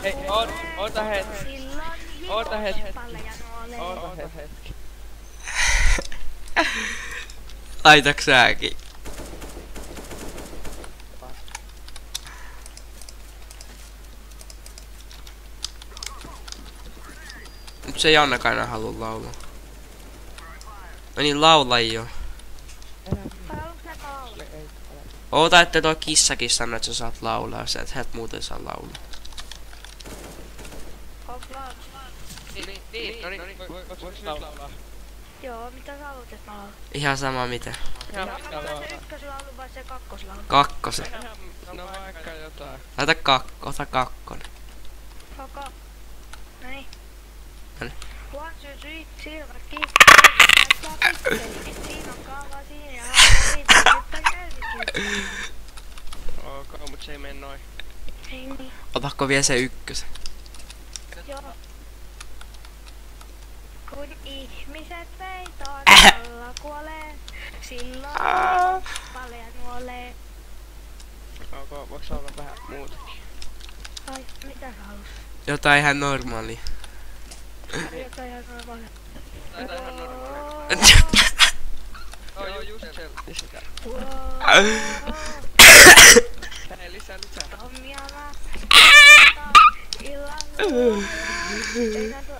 Hei, oota hetki. Oota hetki. Laitaks sääkin? Nyt se ei Jannakaan enää halua laulaa. No niin, laula jo. Oota, että tuo kissakin sanoo, että sä saat laulaa. Sä et muuten saa laulaa. Niin, no niin, voiko nyt laulaa? Joo, mitä sä haluat, että mä laulan? Ihan sama mitä. Ihan Mä mitä laulan laulaa. se ykköslaulu vai se kakkoslaulu? Kakkosen. No vaikka jotain. Ota kakkonen. Koko. Noniin. Noniin. 1, 2, 3, silmät kiinni. Siinä on kaava siinä ja haluaa nyt Ok, mut se ei mene noin. Ei niin. Otakko vielä se ykkösen? Joo. Kun ihmiset veitoilla kuolee, silloin paljon nuolee. Ok, voiks olla vähän muutakin? Ai, mitä sä halus? Jotain ihan normaalia. Jotain ihan normaalia. Taitaa ihan normaalia. Joo, just se sitä. Hei, lisää. Tommia mä illalla.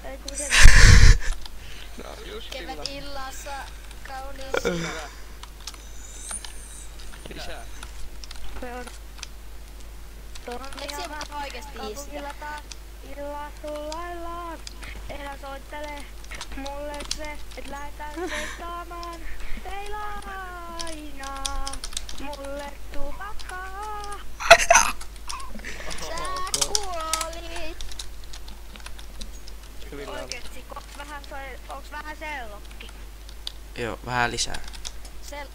Ei kuitenkaan. No, just sillä. Kevät illassa kaunis. Hyvä. Lisää. Eikö se vaan oikeesti biisiä? Kaupungilla taas illasullaillaan. Elä soittelee mulle se, et lähetään seikkaamaan. Ei lainaa mulle tupakkaa. Sä kuolit. Hyvin laulaa. Oikeesti, onks vähän sellokki? Joo, vähän lisää. Se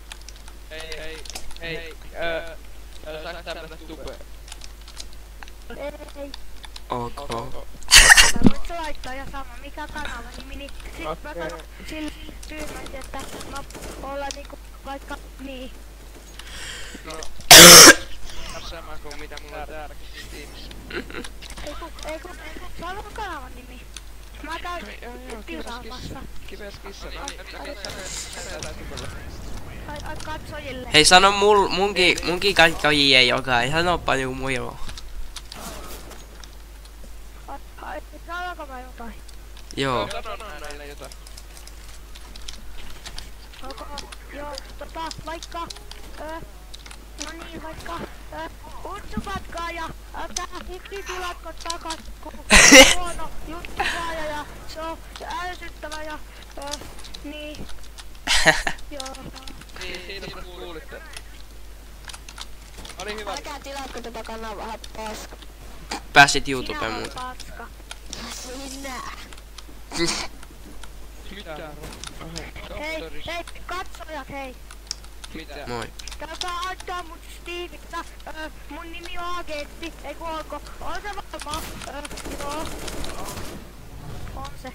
Hei, saaks tää mennä tubeen? Ei. Ok. Mä voit sä laittaa ihan sama, mikä kanava nimi, niin sit mä sanon sillä tyhmästi, että mä ollaan niinku vaikka niin. No. Sama kuin mitä mulla on täälläkin Steamissa. Ei kun, sano kanavan nimi. Mä käyn tilaamassa. Kives kissa. No niin, Ai katsojille. Hei, sano munkin katsojille jokai. Sanoppa niinku mujo. Ai, sanonko mä jotain? Joo. Sano näille jotain. Joo, vaikka, no niin, vaikka, kutsupatkaa ja älkää hikki tilatko takas, kun huono juttu saaja ja se on ärsyttävä ja, niin, joo. Niin, siinä kun kuulitte. Oli hyvä. älkää tilatko tätä kanavaa paska. Pääsit YouTubeen Sinä muuten. olet paska. Sinä. Mitä? Hei, katsojat, hei. Mitä? Moi. Käykää antaa mut Steamista, mun nimi on Agentti, ei kun onko, on se varma, joo. On se.